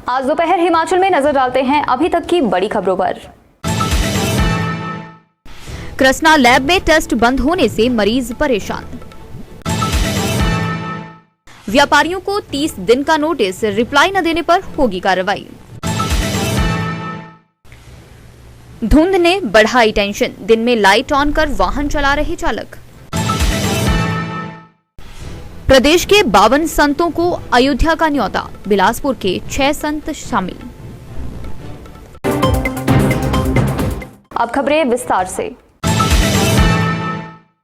आज दोपहर हिमाचल में नजर डालते हैं अभी तक की बड़ी खबरों पर। कृष्णा लैब में टेस्ट बंद होने से मरीज परेशान। व्यापारियों को 30 दिन का नोटिस, रिप्लाई न देने पर होगी कार्रवाई। धुंध ने बढ़ाई टेंशन, दिन में लाइट ऑन कर वाहन चला रहे चालक। प्रदेश के 52 संतों को अयोध्या का न्योता, बिलासपुर के 6 संत शामिल। अब खबरें विस्तार से।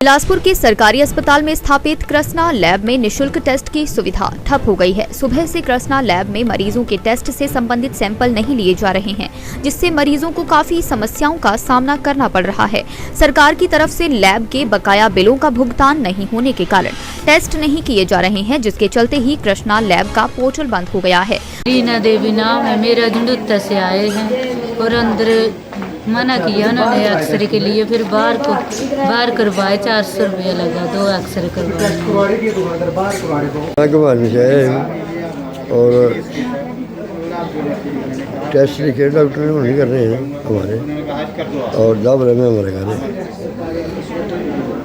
बिलासपुर के सरकारी अस्पताल में स्थापित कृष्णा लैब में निशुल्क टेस्ट की सुविधा ठप हो गई है। सुबह से कृष्णा लैब में मरीजों के टेस्ट से संबंधित सैंपल नहीं लिए जा रहे हैं, जिससे मरीजों को काफी समस्याओं का सामना करना पड़ रहा है। सरकार की तरफ से लैब के बकाया बिलों का भुगतान नहीं होने के कारण टेस्ट नहीं किए जा रहे हैं, जिसके चलते ही कृष्णा लैब का पोर्टल बंद हो गया है। रीना देवी नाम है मेरा, झंडुत्ता से आए हैं और अंदर मना किया उन्होंने एक्सरे के लिए, फिर बाहर करवाए 400 रुपया लगा, 2 एक्सरे करवाए। और टेस्ट लिखे डॉक्टर ने नहीं कर रहे हैं हमारे, और दब रहे हैं हमारे घर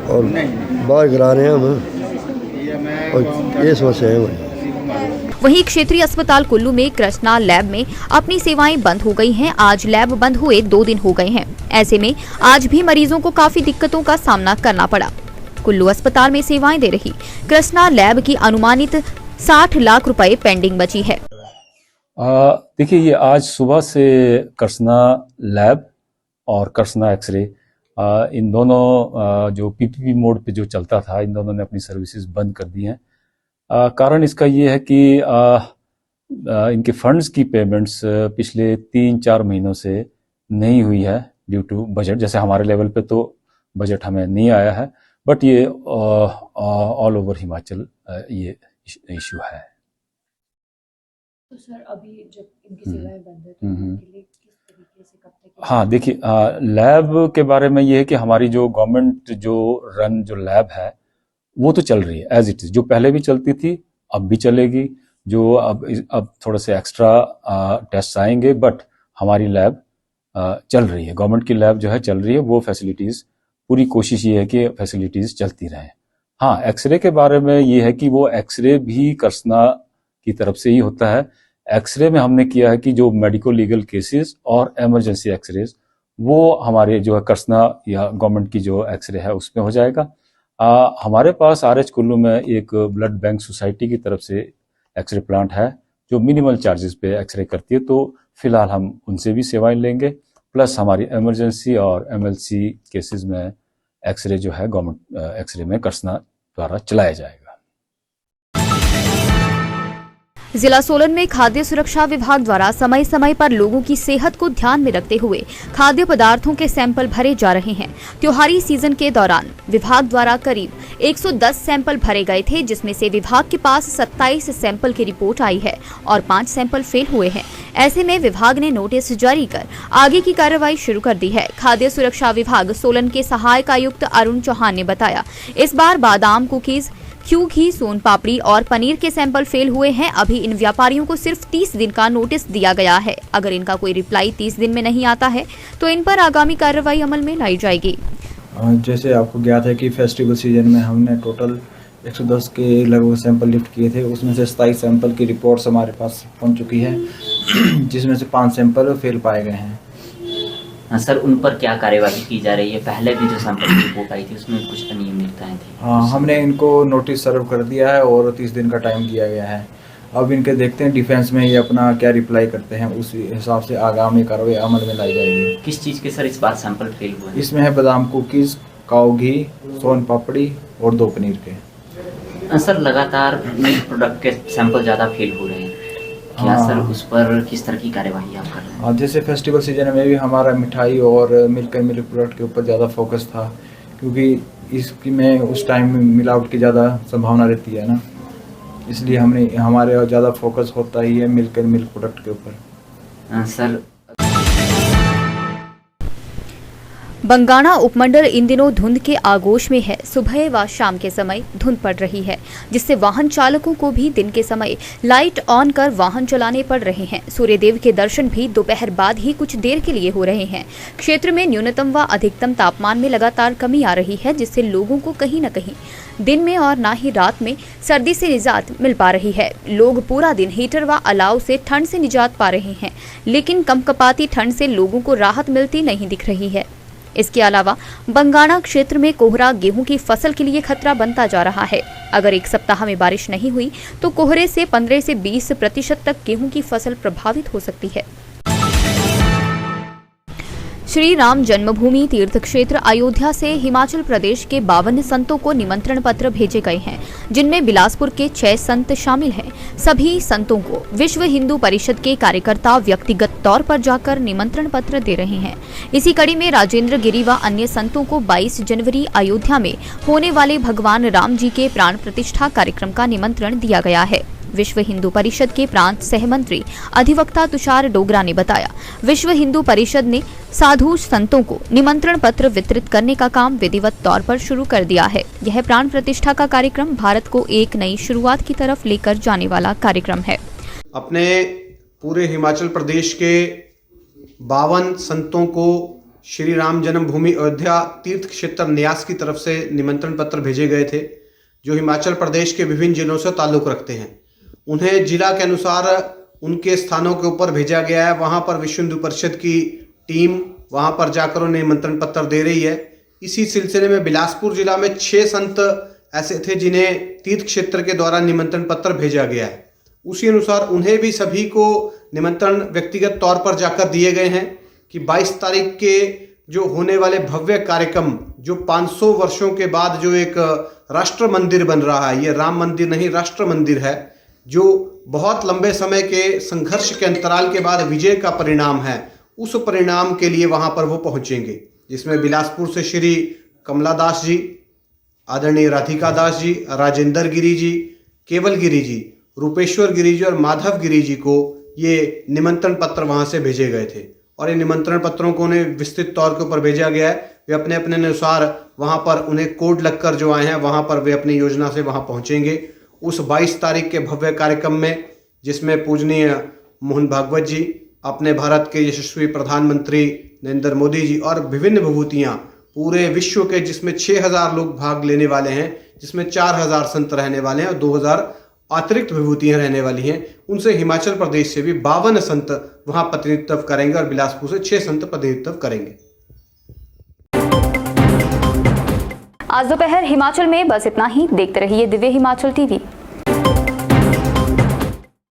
और बाहर करा रहे हैं हम, और ये समस्या है हमारी। वहीं क्षेत्रीय अस्पताल कुल्लू में कृष्णा लैब में अपनी सेवाएं बंद हो गई हैं। आज लैब बंद हुए 2 दिन हो गए हैं। ऐसे में आज भी मरीजों को काफी दिक्कतों का सामना करना पड़ा। कुल्लू अस्पताल में सेवाएं दे रही कृष्णा लैब की अनुमानित 60 लाख रुपए पेंडिंग बची है। देखिए, ये आज सुबह से कृष्णा लैब और कृष्णा एक्सरे इन दोनों जो पीपीपी मोड पे जो चलता था, इन दोनों ने अपनी सर्विसेज बंद कर दी हैं। कारण इसका ये है कि इनके फंड्स की पेमेंट्स पिछले 3-4 महीनों से नहीं हुई है ड्यू टू बजट। जैसे हमारे लेवल पे तो बजट हमें नहीं आया है, बट ये ऑल ओवर हिमाचल ये इशू है। तो सर अभी जब इनकी सेवाएं बंद है तो इनके लिए किस तरीके से कब तक? हाँ, देखिए, लैब के बारे में ये है कि हमारी जो गवर्नमेंट जो रन जो लैब है वो तो चल रही है एज इट इज, जो पहले भी चलती थी अब भी चलेगी। जो अब थोड़े से एक्स्ट्रा टेस्ट आएंगे, बट हमारी लैब चल रही है। गवर्नमेंट की लैब जो है चल रही है, वो फैसिलिटीज, पूरी कोशिश ये है कि फैसिलिटीज चलती रहें। हाँ, एक्सरे के बारे में ये है कि वो एक्सरे भी कृष्णा की तरफ से ही होता है। एक्सरे में हमने किया है कि जो मेडिको लीगल केसेस और इमरजेंसी एक्सरेज वो हमारे जो है कृष्णा या गवर्नमेंट की जो एक्सरे है उसमें हो जाएगा। हमारे पास RH कुल्लू में एक ब्लड बैंक सोसाइटी की तरफ से एक्सरे प्लांट है जो मिनिमल चार्जेस पे एक्सरे करती है, तो फिलहाल हम उनसे भी सेवाएं लेंगे। प्लस हमारी इमरजेंसी और MLC केसेस में एक्सरे जो है गवर्नमेंट एक्सरे में कृष्णा द्वारा चलाया जाएगा। जिला सोलन में खाद्य सुरक्षा विभाग द्वारा समय समय पर लोगों की सेहत को ध्यान में रखते हुए खाद्य पदार्थों के सैंपल भरे जा रहे हैं। त्योहारी सीजन के दौरान विभाग द्वारा करीब 110 सैंपल भरे गए थे, जिसमें से विभाग के पास 27 सैंपल की रिपोर्ट आई है और 5 सैंपल फेल हुए हैं। ऐसे में विभाग ने नोटिस जारी कर आगे की कार्रवाई शुरू कर दी है। खाद्य सुरक्षा विभाग सोलन के सहायक आयुक्त अरुण चौहान ने बताया, इस बार बादाम, कुकीज, घी, सोन पापड़ी और पनीर के सैंपल फेल हुए हैं। अभी इन व्यापारियों को सिर्फ 30 दिन का नोटिस दिया गया है। अगर इनका कोई रिप्लाई 30 दिन में नहीं आता है तो इन पर आगामी कार्रवाई अमल में लाई जाएगी। जैसे आपको ज्ञात है कि फेस्टिवल सीजन में हमने टोटल 110 के लगभग सैंपल लिफ्ट किए थे, उसमें से 27 सैंपल की रिपोर्ट्स हमारे पास पहुंच चुकी है, जिसमें से 5 सैंपल फेल पाए गए हैं। सर, उन पर क्या कार्यवाही की जा रही है? पहले भी जो सैंपल की रिपोर्ट आई थी उसमें कुछ अनियमितताएं थी। हाँ, हमने इनको नोटिस सर्व कर दिया है और 30 दिन का टाइम दिया गया है। अब इनके देखते हैं डिफेंस में ये अपना क्या रिप्लाई करते हैं, उस हिसाब से आगामी कार्रवाई अमल में लाई जाएगी। किस चीज़ के सर इस बार सैंपल फेल हुए? इसमें है बादाम कुकीज़, काऊ घी, सोन पापड़ी और 2 पनीर के। सर, लगातार मिल्क प्रोडक्ट के सैंपल ज़्यादा फेल हो रहे हैं, क्या सर उस पर किस तरह की कार्यवाही आप कर रहे हैं? जैसे फेस्टिवल सीजन में भी हमारा मिठाई और मिल्क एंड मिल्क प्रोडक्ट के ऊपर ज़्यादा फोकस था, क्योंकि इसकी में उस टाइम मिलावट की ज़्यादा संभावना रहती है ना, इसलिए हमारे ज़्यादा फोकस होता ही है मिल्क एंड मिल्क प्रोडक्ट के ऊपर। सर, बंगाणा उपमंडल इन दिनों धुंध के आगोश में है। सुबह व शाम के समय धुंध पड़ रही है, जिससे वाहन चालकों को भी दिन के समय लाइट ऑन कर वाहन चलाने पड़ रहे हैं। सूर्यदेव के दर्शन भी दोपहर बाद ही कुछ देर के लिए हो रहे हैं। क्षेत्र में न्यूनतम व अधिकतम तापमान में लगातार कमी आ रही है, जिससे लोगों को कहीं न कहीं दिन में और न ही रात में सर्दी से निजात मिल पा रही है। लोग पूरा दिन हीटर व अलाव से ठंड से निजात पा रहे हैं, लेकिन कंपकपाती ठंड से लोगों को राहत मिलती नहीं दिख रही है। इसके अलावा बंगाणा क्षेत्र में कोहरा गेहूं की फसल के लिए खतरा बनता जा रहा है। अगर एक सप्ताह में बारिश नहीं हुई तो कोहरे से 15 से 20% तक गेहूं की फसल प्रभावित हो सकती है। श्री राम जन्मभूमि तीर्थ क्षेत्र अयोध्या से हिमाचल प्रदेश के 52 संतों को निमंत्रण पत्र भेजे गए हैं, जिनमें बिलासपुर के 6 संत शामिल हैं। सभी संतों को विश्व हिंदू परिषद के कार्यकर्ता व्यक्तिगत तौर पर जाकर निमंत्रण पत्र दे रहे हैं। इसी कड़ी में राजेंद्र गिरी व अन्य संतों को 22 जनवरी अयोध्या में होने वाले भगवान राम जी के प्राण प्रतिष्ठा कार्यक्रम का निमंत्रण दिया गया है। विश्व हिंदू परिषद के प्रांत सहमंत्री अधिवक्ता तुषार डोगरा ने बताया, विश्व हिंदू परिषद ने साधु संतों को निमंत्रण पत्र वितरित करने का काम विधिवत तौर पर शुरू कर दिया है। यह प्राण प्रतिष्ठा का कार्यक्रम भारत को एक नई शुरुआत की तरफ लेकर जाने वाला कार्यक्रम है। अपने पूरे हिमाचल प्रदेश के 52 संतों को श्री राम जन्मभूमि अयोध्या तीर्थ क्षेत्र न्यास की तरफ से निमंत्रण पत्र भेजे गए थे, जो हिमाचल प्रदेश के विभिन्न जिलों से ताल्लुक़ रखते हैं। उन्हें जिला के अनुसार उनके स्थानों के ऊपर भेजा गया है। वहाँ पर विश्व हिंदू परिषद की टीम वहाँ पर जाकर उन्हें निमंत्रण पत्र दे रही है। इसी सिलसिले में बिलासपुर जिला में 6 संत ऐसे थे जिन्हें तीर्थ क्षेत्र के द्वारा निमंत्रण पत्र भेजा गया है। उसी अनुसार उन्हें भी सभी को निमंत्रण व्यक्तिगत तौर पर जाकर दिए गए हैं कि 22 तारीख के जो होने वाले भव्य कार्यक्रम, जो 500 वर्षों के बाद जो एक राष्ट्र मंदिर बन रहा है, ये राम मंदिर नहीं राष्ट्र मंदिर है, जो बहुत लंबे समय के संघर्ष के अंतराल के बाद विजय का परिणाम है, उस परिणाम के लिए वहाँ पर वो पहुँचेंगे, जिसमें बिलासपुर से श्री कमला दास जी, आदरणीय राधिका दास जी, राजेंद्र गिरी जी, केवल गिरी जी, रूपेश्वर गिरी जी और माधव गिरी जी को ये निमंत्रण पत्र वहाँ से भेजे गए थे। और इन निमंत्रण पत्रों को उन्हें विस्तृत तौर के ऊपर भेजा गया है। वे अपने अपने अनुसार वहाँ पर उन्हें कोड लगकर जो आए हैं वहाँ पर वे अपनी योजना से वहाँ पहुँचेंगे। उस 22 तारीख के भव्य कार्यक्रम में, जिसमें पूजनीय मोहन भागवत जी, अपने भारत के यशस्वी प्रधानमंत्री नरेंद्र मोदी जी और विभिन्न विभूतियाँ पूरे विश्व के, जिसमें 6000 लोग भाग लेने वाले हैं, जिसमें 4000 संत रहने वाले हैं और 2000 अतिरिक्त विभूतियाँ रहने वाली हैं। उनसे हिमाचल प्रदेश से भी 52 संत वहाँ प्रतिनिधित्व करेंगे और बिलासपुर से 6 संत प्रतिनिधित्व करेंगे। आज दोपहर हिमाचल में बस इतना ही। देखते रहिए दिव्य हिमाचल टीवी।